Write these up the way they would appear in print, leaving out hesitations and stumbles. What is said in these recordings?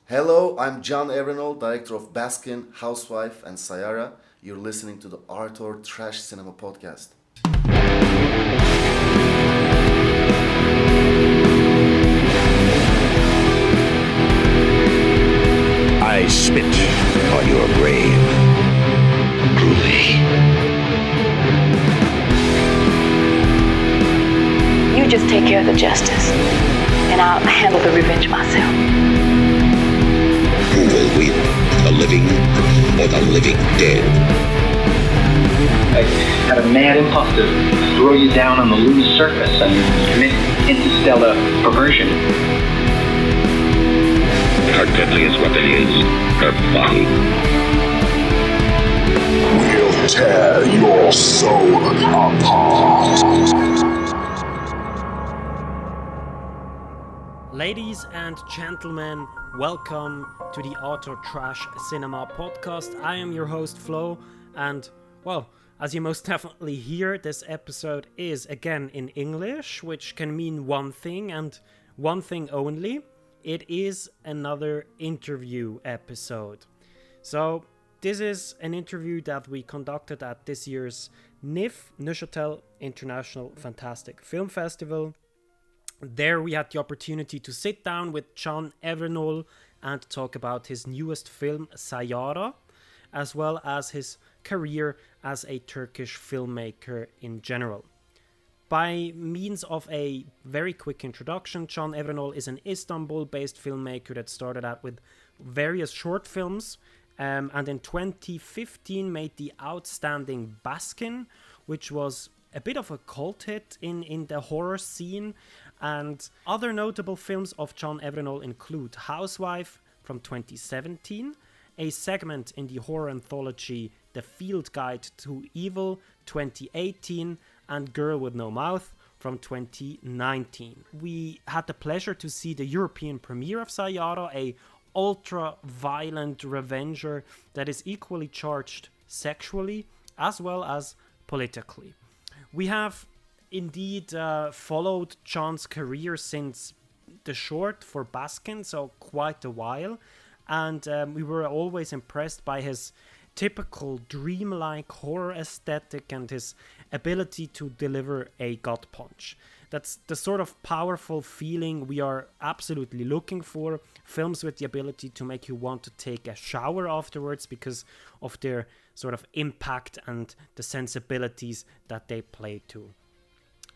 Hello, I'm Can Evrenol, director of Baskin, Housewife, and Sayara. You're listening to the Art or Trash Cinema podcast. I spit on your grave. Groovy. You just take care of the justice, and I'll handle the revenge myself. Who will win, the living or the living dead? I had a mad impulse to throw you down on the lunar surface and commit interstellar perversion. Her deadliest weapon is her body. We'll tear your soul apart. Ladies and gentlemen, welcome to the Art or Trash Cinema podcast. I am your host Flo, and well, as you most definitely hear, this episode is again in English, which can mean one thing and one thing only. It is another interview episode. So this is an interview that we conducted at this year's NIFFF, Neuchâtel International Fantastic Film Festival. There we had the opportunity to sit down with Can Evrenol and talk about his newest film, Sayara, as well as his career as a Turkish filmmaker in general. By means of a very quick introduction, Can Evrenol is an Istanbul-based filmmaker that started out with various short films and in 2015 made the outstanding Baskin, which was a bit of a cult hit in the horror scene. And other notable films of Can Evrenol include Housewife from 2017, a segment in the horror anthology The Field Guide to Evil 2018, and Girl with No Mouth from 2019. We had the pleasure to see the European premiere of Sayara, a ultra-violent revenger that is equally charged sexually as well as politically. We have indeed followed Can's career since the short for Baskin, so quite a while, and we were always impressed by his typical dreamlike horror aesthetic and his ability to deliver a gut punch. That's the sort of powerful feeling we are absolutely looking for. Films with the ability to make you want to take a shower afterwards because of their sort of impact and the sensibilities that they play to.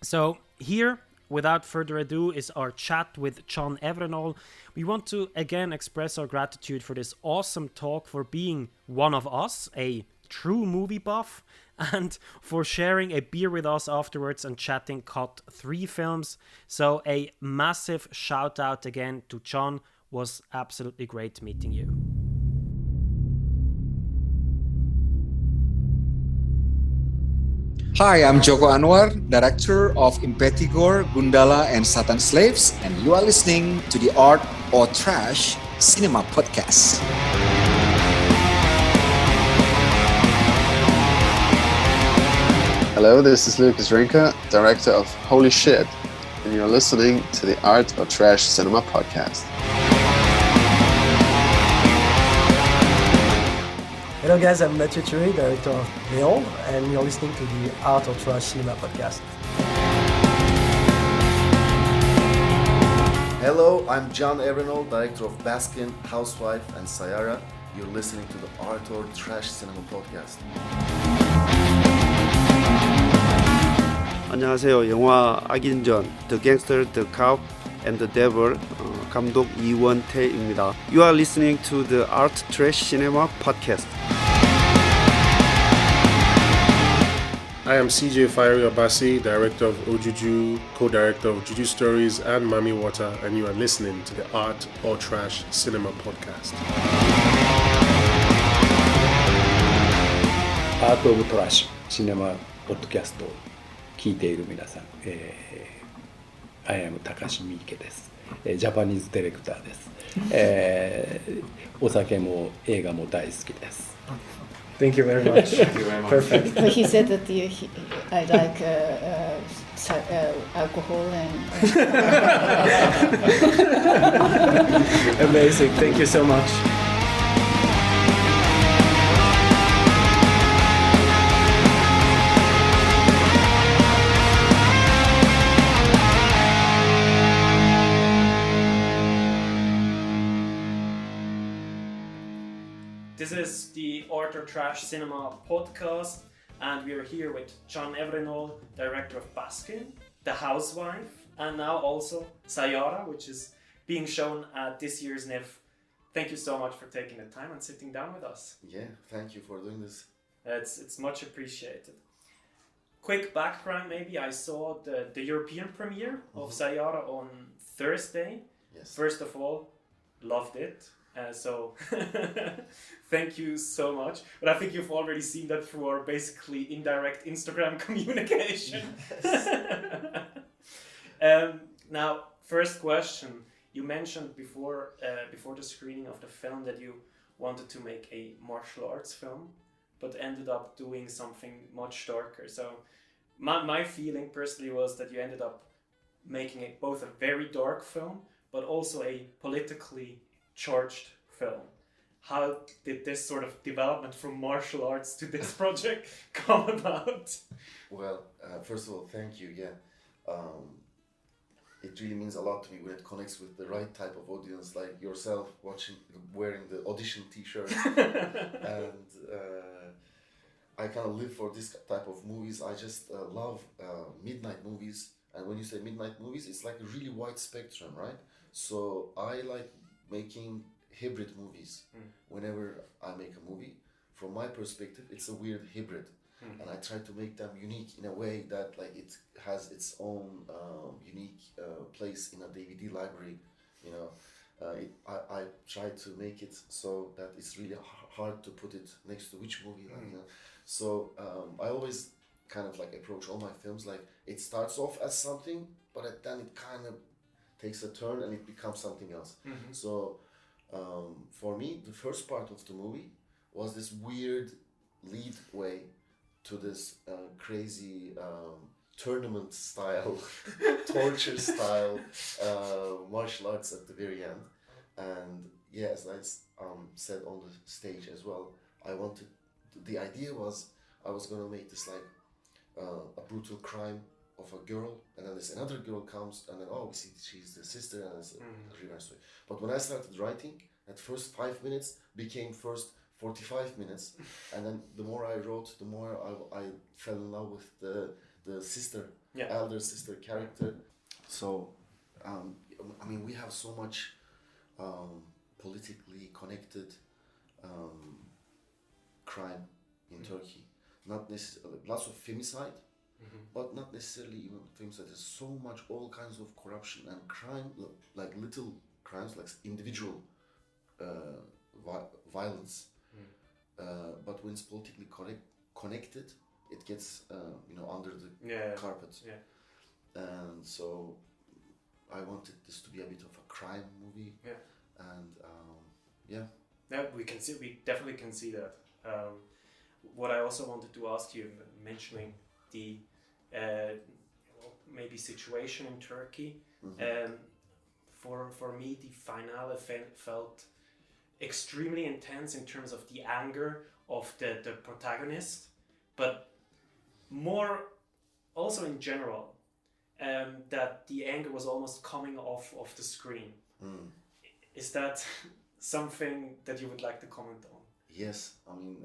So here, without further ado, is our chat with Can Evrenol. We want to again express our gratitude for this awesome talk, for being one of us, a true movie buff, and for sharing a beer with us afterwards and chatting Cut 3 films. So a massive shout out again to Can. Was absolutely great meeting you. Hi, I'm Joko Anwar, director of Impetigore, Gundala, and Satan Slaves, and you are listening to the Art or Trash Cinema podcast. Hello, this is Lucas Rinka, director of Holy Shit, and you're listening to the Art or Trash Cinema podcast. Hello guys, I'm Mathieu Thury, director of Neon, and you're listening to the Art or Trash Cinema podcast. Hello, I'm Can Evrenol, director of Baskin, Housewife, and Sayara. You're listening to the Art or Trash Cinema podcast. 안녕하세요. 영화 악인전, The Gangster, The Cop, and The Devil, 감독 이원태입니다. You are listening to the Art Trash Cinema podcast. I am CJ Fiery Obasi, director of Ojuju, co-director of Juju Stories and Mami Water, and you are listening to the Art or Trash Cinema podcast. Art or Trash Cinema podcast を聞いている皆さん、I am Takashi Miike です。ジャパニーズディレクターです。お酒も映画も大好きです。Thank you very much. Perfect. He said that I like alcohol and. Amazing. Thank you so much. This is the Art or Trash Cinema podcast, and we are here with Can Evrenol, director of Baskin, The Housewife, and now also Sayara, which is being shown at this year's NIFFF. Thank you so much for taking the time and sitting down with us. Yeah, thank you for doing this. It's much appreciated. Quick background maybe, I saw the European premiere of Sayara on Thursday. Yes. First of all, loved it. So thank you so much. But I think you've already seen that through our basically indirect Instagram communication. Now, first question. You mentioned before the screening of the film that you wanted to make a martial arts film, but ended up doing something much darker. So my feeling personally was that you ended up making both a very dark film, but also a politically charged film. How did this sort of development from martial arts to this project come about? Well, first of all, thank you. Yeah, it really means a lot to me when it connects with the right type of audience, like yourself, wearing the Audition T-shirt, and I kind of live for this type of movies. I just love midnight movies, and when you say midnight movies, it's like a really wide spectrum, right? So I like making hybrid movies. Whenever I make a movie, from my perspective, it's a weird hybrid, and I try to make them unique in a way that like it has its own unique place in a DVD library. You know, I try to make it so that it's really hard to put it next to which movie. Like, you know? So I always kind of like approach all my films like it starts off as something, but then it kind of takes a turn and it becomes something else. So for me, the first part of the movie was this weird lead way to this crazy tournament style, torture style martial arts at the very end. And yeah, as I said on the stage as well, the idea was I was gonna make this like a brutal crime of a girl, and then this another girl comes, and then we see she's the sister, and it's a reverse story. But when I started writing, that first 5 minutes became first 45 minutes, and then the more I wrote, the more I fell in love with the sister, elder sister character. So, I mean, we have so much politically connected crime in Turkey. Not necessarily lots of femicide. But not necessarily even things that there's so much, all kinds of corruption and crime, like little crimes, like individual violence. But when it's politically connected, it gets under the carpet. And so I wanted this to be a bit of a crime movie. And we definitely can see that. What I also wanted to ask you, mentioning the maybe situation in Turkey. For me, the finale felt extremely intense in terms of the anger of the protagonist, but more also in general, that the anger was almost coming off of the screen. Is that something that you would like to comment on? Yes, I mean,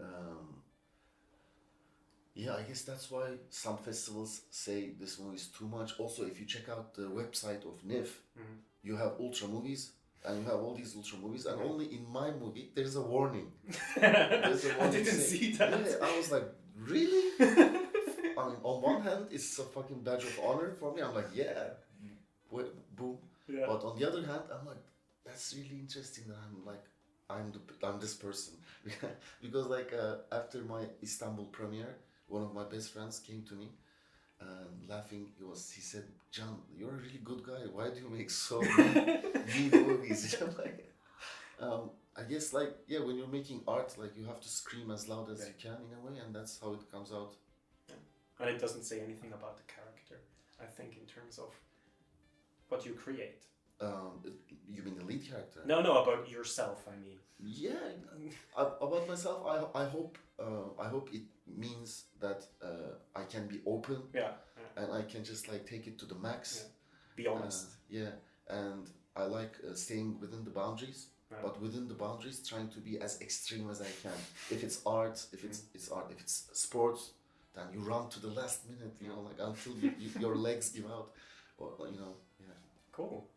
I guess that's why some festivals say this movie is too much. Also, if you check out the website of NIFFF, you have ultra movies, and you have all these ultra movies, and only in my movie there's a warning. I didn't see that. Yeah, I was like, really? I mean, on one hand, it's a fucking badge of honor for me. I'm like, boom. But on the other hand, I'm like, that's really interesting that I'm this person. Because like after my Istanbul premiere, one of my best friends came to me and laughing, he said, "Can, you're a really good guy. Why do you make so many movies?" I'm like, I guess when you're making art, like you have to scream as loud as you can in a way, and that's how it comes out. And it doesn't say anything about the character. I think, in terms of what you create. You mean the lead character? No, about yourself. I mean. Yeah, about myself. I hope it means that I can be open. Yeah. And I can just like take it to the max. Yeah. Be honest. And I like staying within the boundaries. Right. But within the boundaries, trying to be as extreme as I can. If it's art, if it's art, if it's sports, then you run to the last minute, you know, like until your legs give out, or you know, yeah. Cool.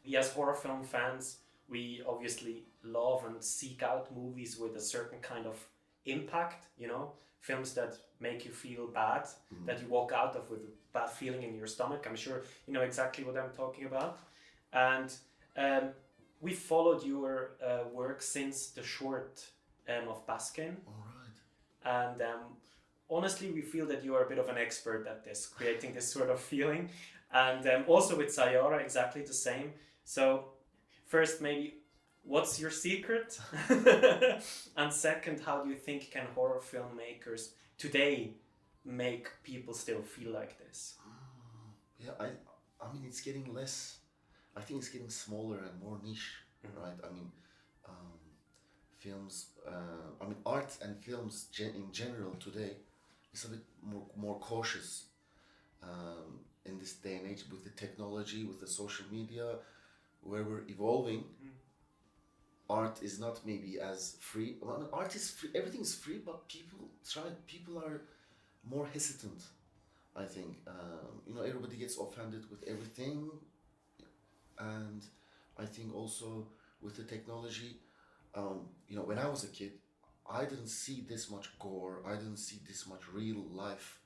We as horror film fans, we obviously love and seek out movies with a certain kind of impact. You know, films that make you feel bad, that you walk out of with a bad feeling in your stomach. I'm sure you know exactly what I'm talking about, and. We followed your work since the short of Baskin. All right. And honestly, we feel that you are a bit of an expert at this, creating this sort of feeling. And also with Sayara, exactly the same. So first, maybe, what's your secret? And second, how do you think can horror filmmakers today make people still feel like this? Yeah, I mean, it's getting less... I think it's getting smaller and more niche, right? I mean, films, art and films in general today is a bit more cautious in this day and age with the technology, with the social media, where we're evolving. Art is not maybe as free. Well, I mean, art is free, everything is free, but people are more hesitant, I think. You know, everybody gets offended with everything. And I think also with the technology, you know, when I was a kid, I didn't see this much gore. I didn't see this much real life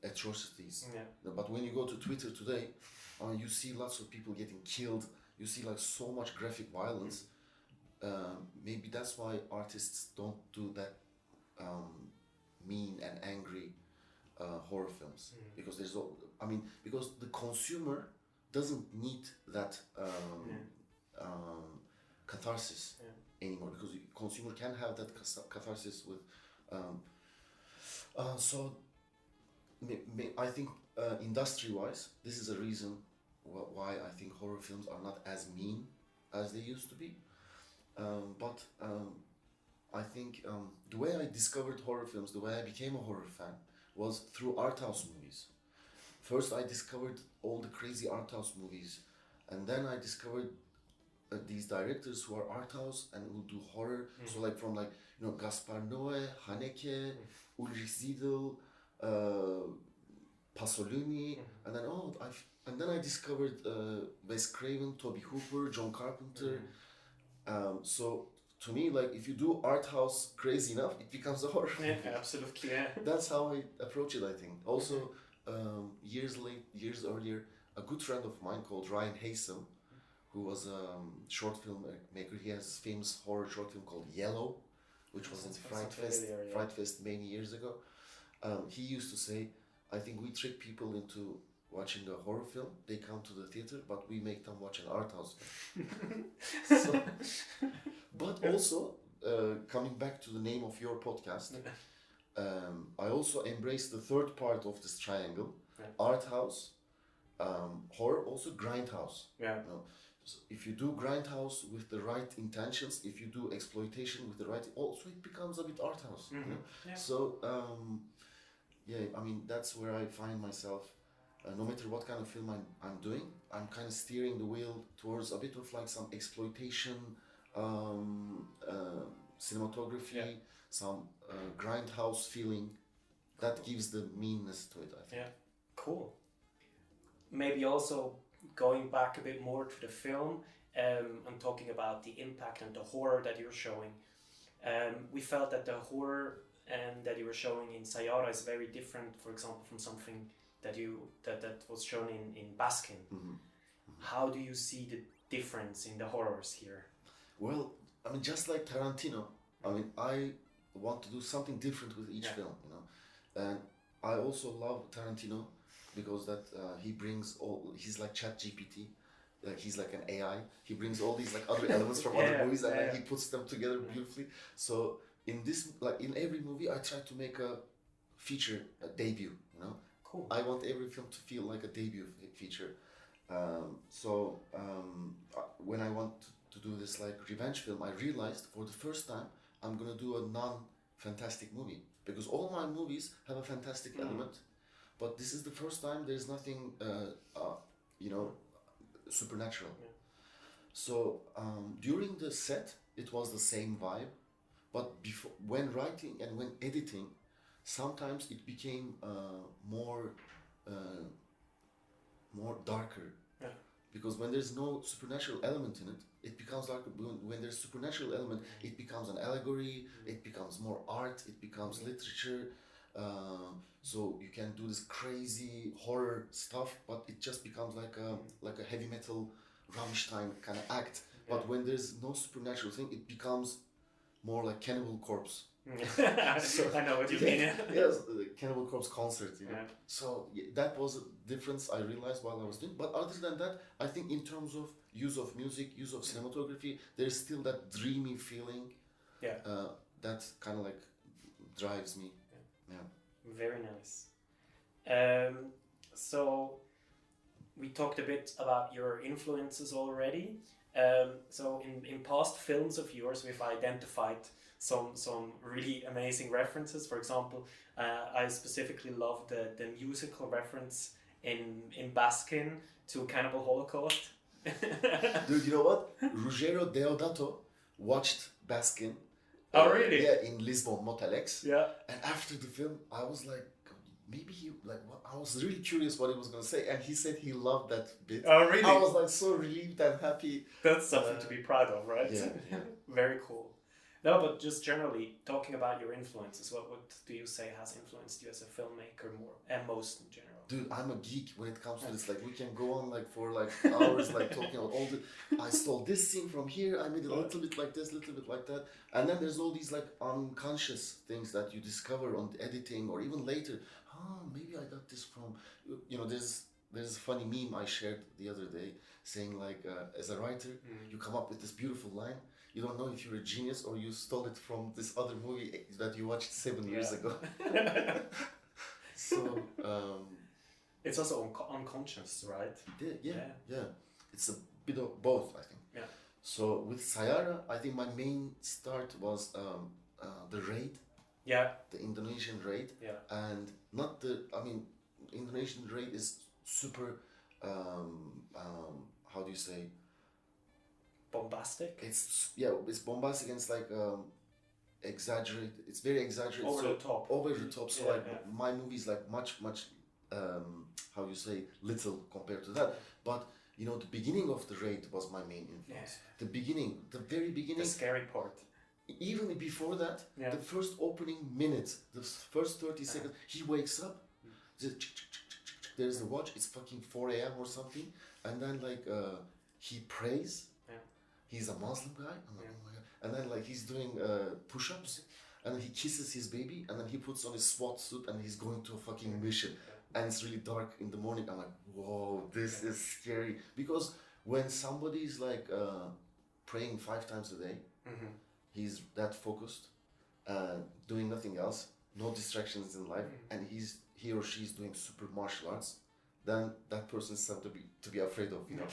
atrocities. Yeah. But when you go to Twitter today, you see lots of people getting killed. You see like so much graphic violence. Maybe that's why artists don't do that mean and angry horror films, because because the consumer doesn't need that catharsis anymore, because the consumer can have that catharsis with I think industry-wise, this is a reason why I think horror films are not as mean as they used to be. But I think the way I discovered horror films, the way I became a horror fan, was through arthouse movies. First, I discovered all the crazy arthouse movies, and then I discovered these directors who are arthouse and who do horror. So, like from Gaspar Noé, Haneke, Ulrich Seidel, Pasolini, and then I discovered Wes Craven, Toby Hooper, John Carpenter. So to me, like, if you do art house crazy enough, it becomes a horror film. Yeah, absolutely. Yeah. That's how I approach it, I think. Also, years earlier, a good friend of mine called Ryan Haysom, who was a short film maker. He has this famous horror short film called Yellow, which was in Fright Fest many years ago. He used to say, I think we trick people into watching a horror film. They come to the theater, but we make them watch an art house film. But also, coming back to the name of your podcast, I also embrace the third part of this triangle, art house, horror, also grindhouse. Yeah. You know? So if you do grindhouse with the right intentions, if you do exploitation with the right, also it becomes a bit art house. You know? Yeah. So I mean, that's where I find myself. No matter what kind of film I'm doing, I'm kind of steering the wheel towards a bit of like some exploitation, cinematography, some grindhouse feeling. That gives the meanness to it, I think. Yeah, cool. Maybe also going back a bit more to the film, and talking about the impact and the horror that you're showing. We felt that the horror that you were showing in Sayara is very different, for example, from something that was shown in Baskin. How do you see the difference in the horrors here? Well, I mean, just like Tarantino, I mean, I want to do something different with each film, you know. And I also love Tarantino because that he brings he's like ChatGPT, like he's like an AI. He brings all these like other elements from other movies and then he puts them together beautifully. So in this, like in every movie, I try to make a feature, a debut, you know. Cool. I want every film to feel like a debut feature. When I want to do this like revenge film, I realized for the first time I'm gonna do a non-fantastic movie, because all my movies have a fantastic element, but this is the first time there's nothing supernatural. Yeah. So during the set it was the same vibe, but before, when writing and when editing, sometimes it became more darker. Yeah. Because when there's no supernatural element in it, it becomes darker. When there's supernatural element, it becomes an allegory, it becomes more art, it becomes literature. So you can do this crazy horror stuff, but it just becomes like a heavy metal Rammstein kind of act. Yeah. But when there's no supernatural thing, it becomes more like Cannibal Corpse. I know what you mean. Yes, Cannibal Corpse concert, you know. Yeah. So that was a difference I realized while I was doing. But other than that, I think in terms of use of music, use of cinematography, there's still that dreamy feeling. Yeah. That kind of like drives me. Yeah. Very nice. So we talked a bit about your influences already. So in past films of yours, we've identified some really amazing references. For example, I specifically love the musical reference in Baskin to Cannibal Holocaust. Dude, you know what? Ruggero Deodato watched Baskin. Oh, really? Yeah, in Lisbon, Motel X. Yeah. And after the film, I was like, maybe he, like, what? I was really curious what he was going to say. And he said he loved that bit. Oh, really? I was like so relieved and happy. That's something to be proud of, right? Yeah, yeah. Very cool. No, but just generally, talking about your influences, what do you say has influenced you as a filmmaker more, and most in general? Dude, I'm a geek when it comes to this. Like, we can go on like for like hours, like talking about all the. I stole this scene from here. I made it a little bit like this, little bit like that, and then there's all these like unconscious things that you discover on the editing or even later. Oh, maybe I got this from. You know, there's a funny meme I shared the other day saying like, as a writer, you come up with this beautiful line. You don't know if you're a genius or you stole it from this other movie that you watched 7 years ago. So. It's also unconscious, right? Yeah. It's a bit of both, I think. Yeah. So with Sayara, I think my main start was the raid. Yeah. The Indonesian raid. Yeah. And not Indonesian raid is super, how do you say? Bombastic? It's bombastic and it's like exaggerated. It's very exaggerated. Over the top. Over the top. So my movie is like much how you say, little compared to that. But you know, the beginning of the raid was my main influence. Yeah. The very beginning. The scary part. Even before that, the first opening minute, the first 30 seconds, he wakes up. There's the watch. It's fucking 4 a.m. or something, and then like he prays. Yeah. He's a Muslim guy. I'm like, oh my god. And then like he's doing push-ups, and then he kisses his baby, and then he puts on his SWAT suit, and he's going to a fucking mission. And it's really dark in the morning. I'm like, whoa, this is scary. Because when somebody's like praying 5 times a day, he's that focused, doing nothing else, no distractions in life, and he or she's doing super martial arts, then that person is something to be afraid of, you know.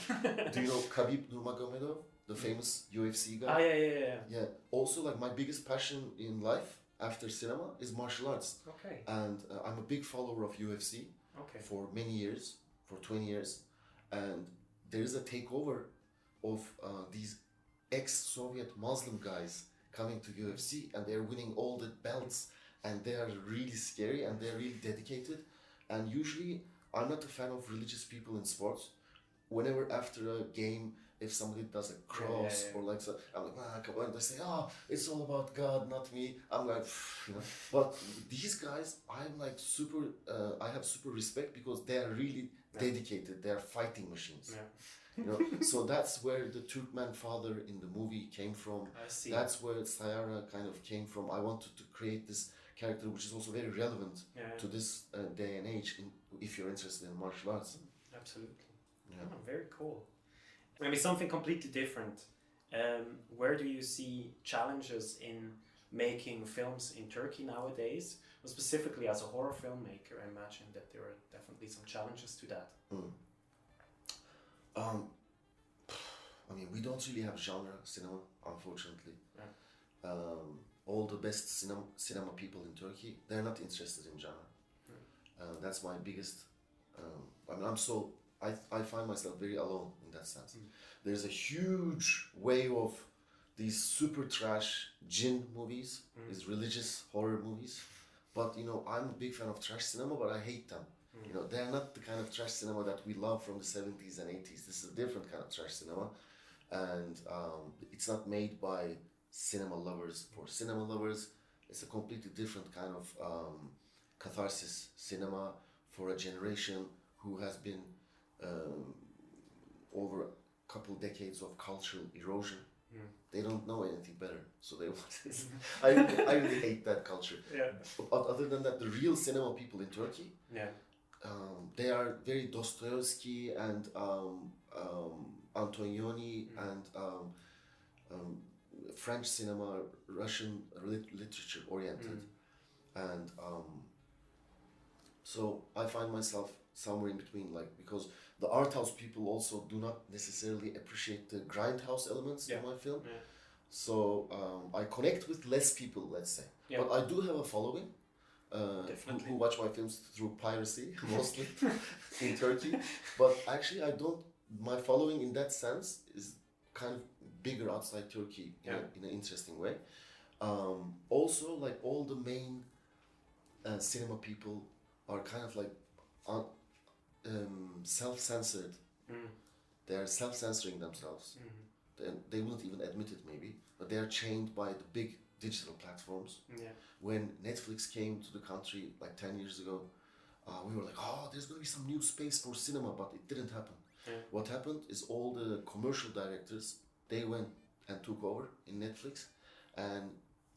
Do you know Khabib Nurmagomedov, the famous UFC guy? Ah, yeah. Yeah. Also, like my biggest passion in life after cinema is martial arts. Okay. And I'm a big follower of UFC for many years, for 20 years. And there is a takeover of these ex-Soviet Muslim guys coming to UFC, and they're winning all the belts, and they are really scary and they're really dedicated. And usually, I'm not a fan of religious people in sports. Whenever after a game, if somebody does a cross or like so, I'm like, come on. They say, it's all about God, not me. I'm like, you know. But these guys, I'm like super. I have super respect because they are really dedicated. They are fighting machines. Yeah. You know. So that's where the Turkmen father in the movie came from. I see. That's where Sayara kind of came from. I wanted to create this character, which is also very relevant to this day and age. If you're interested in martial arts. Absolutely. Yeah. Oh, very cool. Maybe something completely different. Where do you see challenges in making films in Turkey nowadays? Well, specifically as a horror filmmaker, I imagine that there are definitely some challenges to that. I mean, we don't really have genre cinema, unfortunately. Yeah. All the best cinema people in Turkey, they're not interested in genre. That's my biggest. I mean, I find myself very alone in that sense. There's a huge wave of these super trash jinn movies, these religious horror movies. But you know, I'm a big fan of trash cinema, but I hate them. You know, they're not the kind of trash cinema that we love from the 70s and 80s. This is a different kind of trash cinema, and it's not made by cinema lovers for cinema lovers. It's a completely different kind of catharsis cinema for a generation who has been over a couple decades of cultural erosion. They don't know anything better, so they want this. I really hate that culture. Yeah. But other than that, the real cinema people in Turkey, yeah, they are very Dostoevsky and Antonioni and French cinema, Russian literature oriented, and so I find myself somewhere in between, like, because the art house people also do not necessarily appreciate the grindhouse elements in my film. Yeah. So I connect with less people, let's say. Yeah. But I do have a following who watch my films through piracy, mostly, in Turkey. But actually, my following in that sense is kind of bigger outside Turkey in an interesting way. Also, like, all the main cinema people are kind of like self-censored. They're self-censoring themselves. They wouldn't even admit it maybe, but they're chained by the big digital platforms. Yeah. When Netflix came to the country like 10 years ago, we were like, oh, there's going to be some new space for cinema, but it didn't happen. Yeah. What happened is all the commercial directors, they went and took over in Netflix, and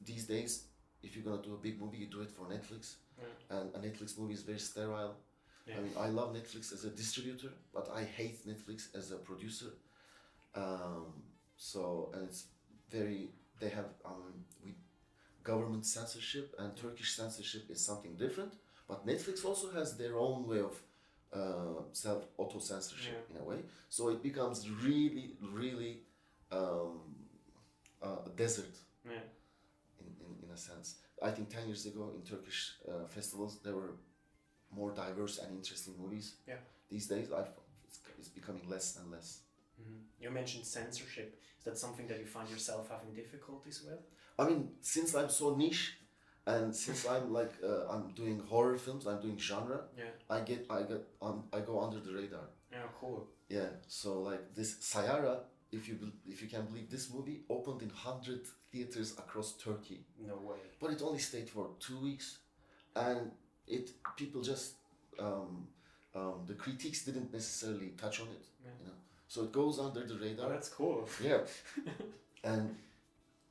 these days, if you're going to do a big movie, you do it for Netflix. And a Netflix movie is very sterile. Yeah. I mean, I love Netflix as a distributor, but I hate Netflix as a producer. And it's very, they have government censorship, and Turkish censorship is something different. But Netflix also has their own way of auto-censorship in a way. So it becomes really, really a desert. In a sense. I think 10 years ago in Turkish festivals there were more diverse and interesting movies. Yeah. These days it's becoming less and less. You mentioned censorship. Is that something that you find yourself having difficulties with? I mean, since I'm so niche, and since I'm like I'm doing horror films, I'm doing genre. Yeah. I go under the radar. Yeah, cool. Yeah. So like this Sayara, if you can believe, this movie opened in 100 theaters across Turkey. No way. But it only stayed for 2 weeks, and people just the critiques didn't necessarily touch on it. You know, so it goes under the radar. Oh, that's cool. Yeah. And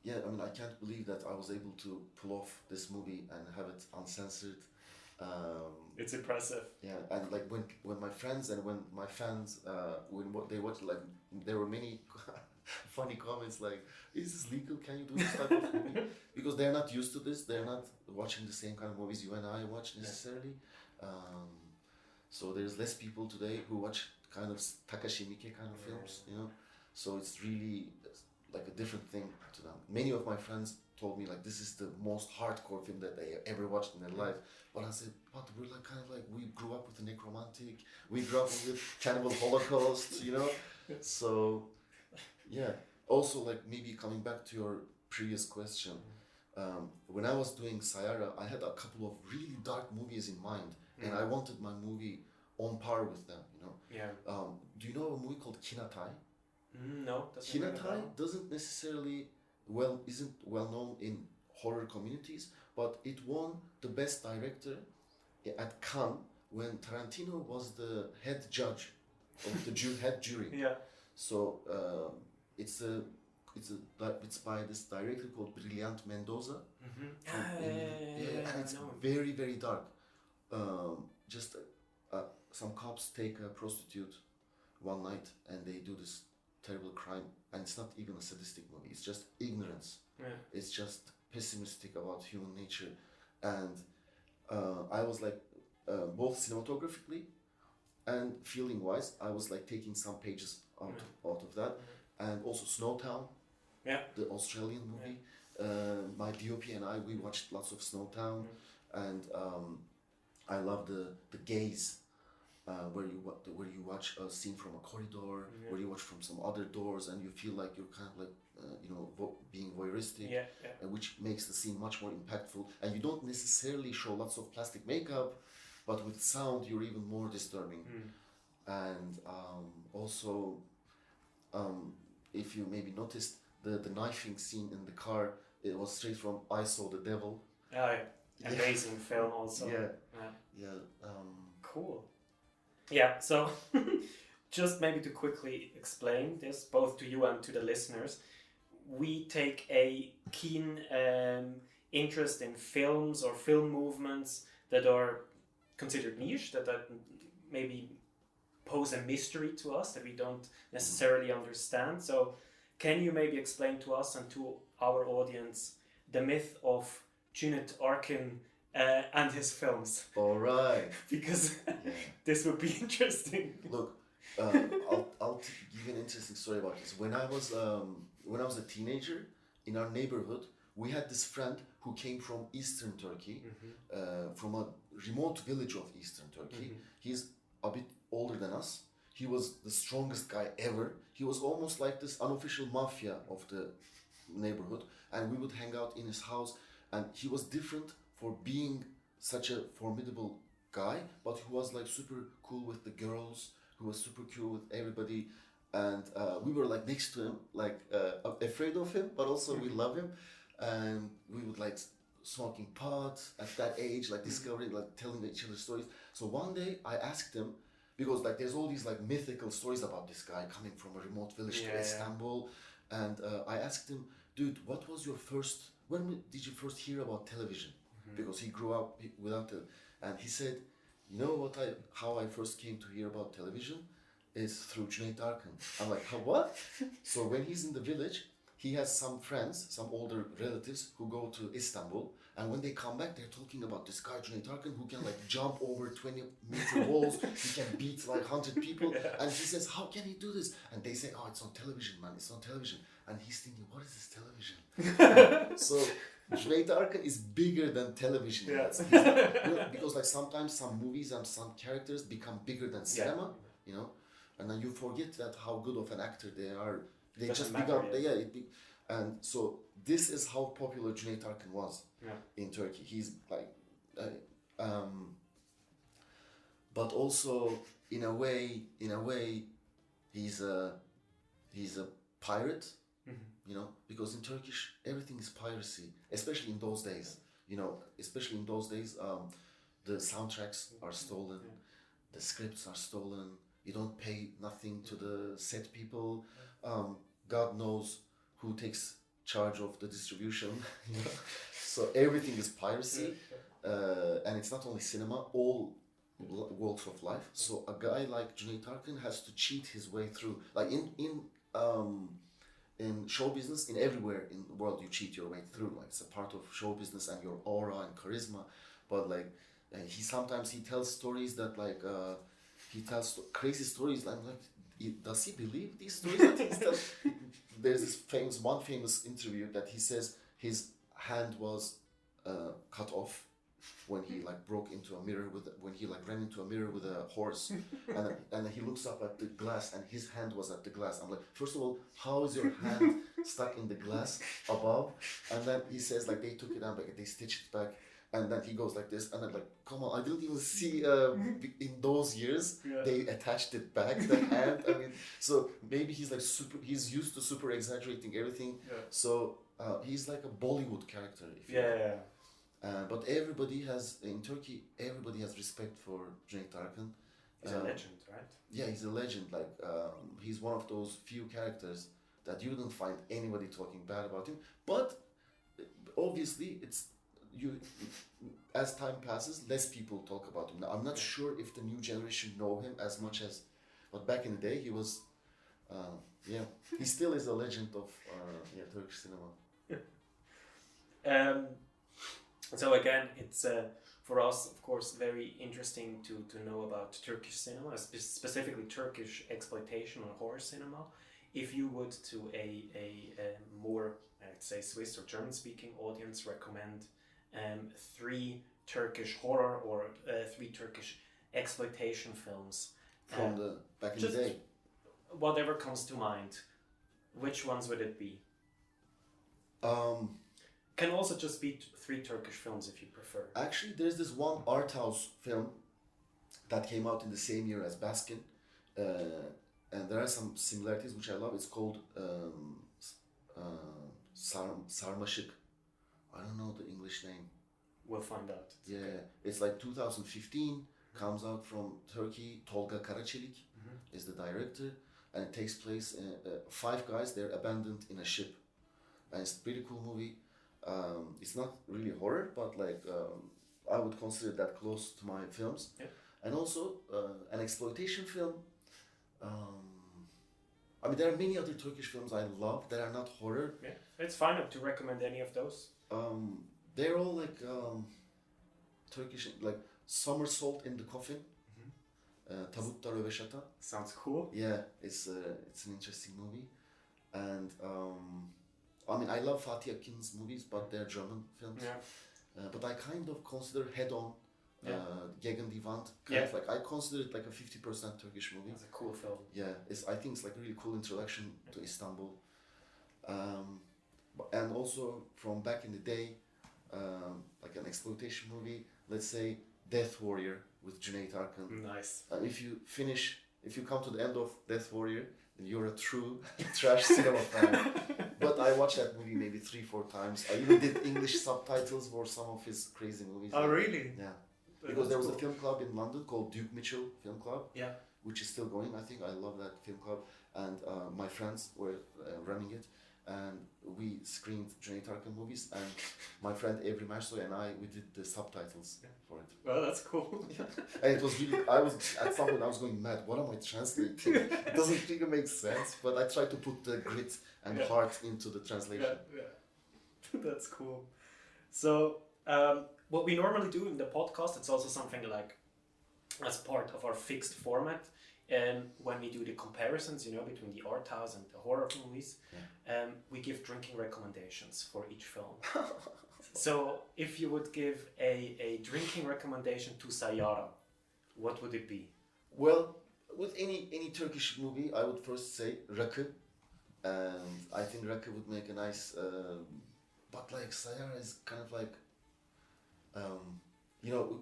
yeah, I mean, I can't believe that I was able to pull off this movie and have it uncensored. It's impressive. Yeah, and like when my friends and when my fans when they watched, like, there were many funny comments like, "Is this legal? Can you do this type of movie?" Because they're not used to this. They're not watching the same kind of movies you and I watch necessarily. So there's less people today who watch kind of Takashi Miike kind of films, you know. So it's really like a different thing to them. Many of my friends told me like, this is the most hardcore film that they ever watched in their life. But I said, but we're like kind of like, we grew up with the necromantic, we grew up with Cannibal Holocaust, you know. So yeah. Also, like, maybe coming back to your previous question, when I was doing Sayara, I had a couple of really dark movies in mind, and I wanted my movie on par with them, you know. Yeah. Do you know a movie called Kinatai? No. Kinatai doesn't necessarily isn't well known in horror communities, but it won the best director at Cannes when Tarantino was the head judge of the head jury. Yeah. So it's by this director called Brilliant Mendoza. And it's very, very dark. Just some cops take a prostitute one night and they do this terrible crime, and it's not even a sadistic movie. It's just ignorance. Yeah. It's just pessimistic about human nature, and I was like both cinematographically and feeling wise, I was like taking some pages out of that, and also Snowtown, the Australian movie. My DOP and we watched lots of Snowtown, and I love the gaze. Where you watch a scene from a corridor, where you watch from some other doors, and you feel like you're kind of like being voyeuristic, which makes the scene much more impactful. And you don't necessarily show lots of plastic makeup, but with sound you're even more disturbing. And also, if you maybe noticed the knifing scene in the car, it was straight from I Saw the Devil. Amazing film also. Cool. Yeah, so just maybe to quickly explain this, both to you and to the listeners, we take a keen interest in films or film movements that are considered niche, that maybe pose a mystery to us that we don't necessarily understand. So can you maybe explain to us and to our audience the myth of Cüneyt Arkın and his films? All right. Because this would be interesting. Look, I'll give you an interesting story about this. When I was a teenager, in our neighborhood, we had this friend who came from Eastern Turkey, from a remote village of Eastern Turkey. He's a bit older than us. He was the strongest guy ever. He was almost like this unofficial mafia of the neighborhood, and we would hang out in his house, and he was different for being such a formidable guy, but who was like super cool with the girls, who was super cool with everybody, and we were like next to him, like afraid of him, but also we love him, and we would like smoking pot at that age, like discovering, like telling each other stories. So one day I asked him, because like there's all these like mythical stories about this guy coming from a remote village to Istanbul, and I asked him, dude, when did you first hear about television? Because he grew up without it, and he said, you know how I first came to hear about television is through Cüneyt Arkın. I'm like, what? So when he's in the village, he has some friends, some older relatives who go to Istanbul, and when they come back, they're talking about this guy Cüneyt Arkın who can like jump over 20-meter walls, he can beat like 100 people, and he says, how can he do this? And they say, oh, it's on television, man, it's on television. And he's thinking, what is this television? So Cüneyt Arkın is bigger than television. Because like sometimes some movies and some characters become bigger than cinema, and then you forget that how good of an actor they are. They just become, and so this is how popular Cüneyt Arkın was in Turkey. He's like, but also in a way, he's a pirate, because in Turkish everything is piracy, especially in those days. The soundtracks are stolen, the scripts are stolen. You don't pay nothing to the set people. God knows who takes charge of the distribution. So everything is piracy, and it's not only cinema, all walks of life. So a guy like Cüneyt Arkın has to cheat his way through. Like in show business, in everywhere in the world, you cheat your way through. Like it's a part of show business and your aura and charisma. But like he tells stories that like he tells crazy stories. I'm like, does he believe these stories that he tells? There's this famous interview that he says his hand was cut off when he like broke into a mirror when he like ran into a mirror with a horse, and then he looks up at the glass and his hand was at the glass. I'm like, first of all, how is your hand stuck in the glass above? And then he says like they took it out, like they stitched it back. And then he goes like this, and I'm like, come on, I didn't even see in those years they attached it back, the hand. I mean, so maybe he's like he's used to super exaggerating everything. So he's like a Bollywood character. But in Turkey, everybody has respect for Cüneyt Arkın. He's a legend, right? Yeah, he's a legend. Like he's one of those few characters that you don't find anybody talking bad about him. But obviously, as time passes, less people talk about him. Now, I'm not sure if the new generation know him as much as, but back in the day, he was, he still is a legend of Turkish cinema. So again, it's for us, of course, very interesting to know about Turkish cinema, specifically Turkish exploitation or horror cinema. If you would to a more, let's say, Swiss or German-speaking audience recommend 3 Turkish horror or 3 Turkish exploitation films from the back in the day, whatever comes to mind, which ones would it be? Can also just be 3 Turkish films if you prefer. Actually, there's this one arthouse film that came out in the same year as Baskin, and there are some similarities which I love. It's called Sarmaşık. I don't know the English name. We'll find out. Yeah, it's like 2015, comes out from Turkey. Tolga Karaçelik is the director, and it takes place 5 guys, they're abandoned in a ship, and it's a pretty cool movie. It's not really horror, but like I would consider that close to my films. Yeah. And also an exploitation film. I mean, there are many other Turkish films I love that are not horror. Yeah, it's fine to recommend any of those. They're all like Turkish, like Somersault in the Coffin. Tabutta Röveşata. Sounds cool. Yeah, it's an interesting movie, and I mean, I love Fatih Akin's movies, but they're German films. Yeah. But I kind of consider Head On, Gegen die Wand, I consider it like a 50% Turkish movie. It's a cool film. Yeah, I think it's like a really cool introduction to Istanbul. And also from back in the day, like an exploitation movie, let's say Death Warrior with Cüneyt Arkın. Nice. And if you come to the end of Death Warrior, then you're a true trash cinema fan. But I watched that movie maybe 3-4 times. I even did English subtitles for some of his crazy movies. Oh, really? Yeah. Because there was a film club in London called Duke Mitchell Film Club. Yeah. Which is still going, I think. I love that film club. And my friends were running it. And we screened Cüneyt Arkın movies. And my friend Evri Mersoy and we did the subtitles for it. Well, that's cool. And it was really, at some point I was going mad. What am I translating? It doesn't really make sense, but I tried to put the grit and heart into the translation. Yeah. That's cool. So, what we normally do in the podcast, it's also something like as part of our fixed format. And when we do the comparisons, between the art house and the horror movies, we give drinking recommendations for each film. So if you would give a drinking recommendation to Sayara, what would it be? Well, with any Turkish movie, I would first say Rakı. And I think Rakı would make a nice... but like Sayara is kind of like...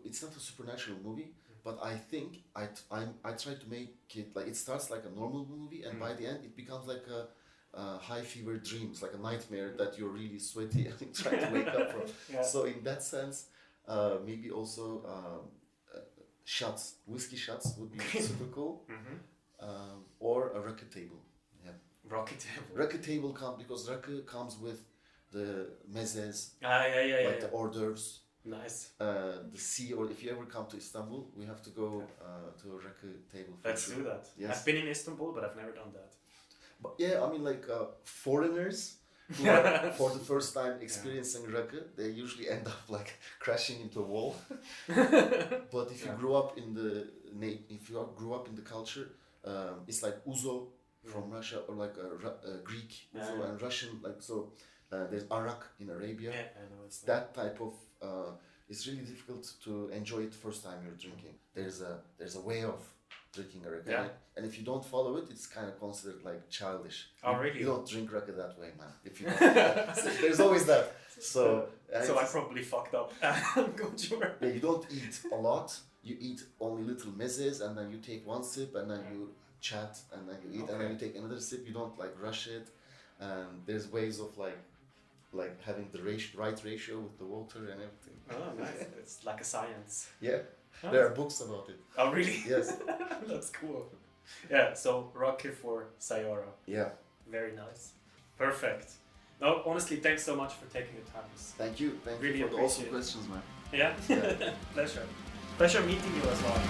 it's not a supernatural movie. But I think I try to make it like it starts like a normal movie, and by the end it becomes like a high fever dreams, like a nightmare that you're really sweaty and trying to wake up from. Yeah. So in that sense, maybe also whiskey shots would be super cool, or a rakı table. Yeah. Rakı table. Rakı table because rakı comes with the mezes, the hors d'oeuvres. Nice. The sea, or if you ever come to Istanbul, we have to go to a rakı table. Let's do that. Yes. I've been in Istanbul, but I've never done that. But yeah, I mean, like foreigners who are for the first time experiencing rakı, they usually end up like crashing into a wall. But if you grew up in the culture, it's like ouzo from Russia, or like a Greek ouzo and Russian, like so. There's arak in Arabia. Yeah, I know it's that type of. It's really difficult to enjoy it first time you're drinking. There's a way of drinking a rakı, and if you don't follow it, it's kind of considered like childish. Oh, really? You don't drink rakı that way, man. If you there's always that. So I probably fucked up. Yeah, you don't eat a lot. You eat only little mezes, and then you take one sip, and then you chat, and then you eat, and then you take another sip. You don't like rush it, and there's ways of like having the right ratio with the water and everything. Oh, nice. It's like a science. Yeah. There are books about it. Oh, really? Yes. That's cool. Yeah, so rakı for Sayara. Yeah. Very nice. Perfect. No, honestly, thanks so much for taking the time. Thank you. Thank you for the awesome questions, man. Yeah? Pleasure. Pleasure meeting you as well.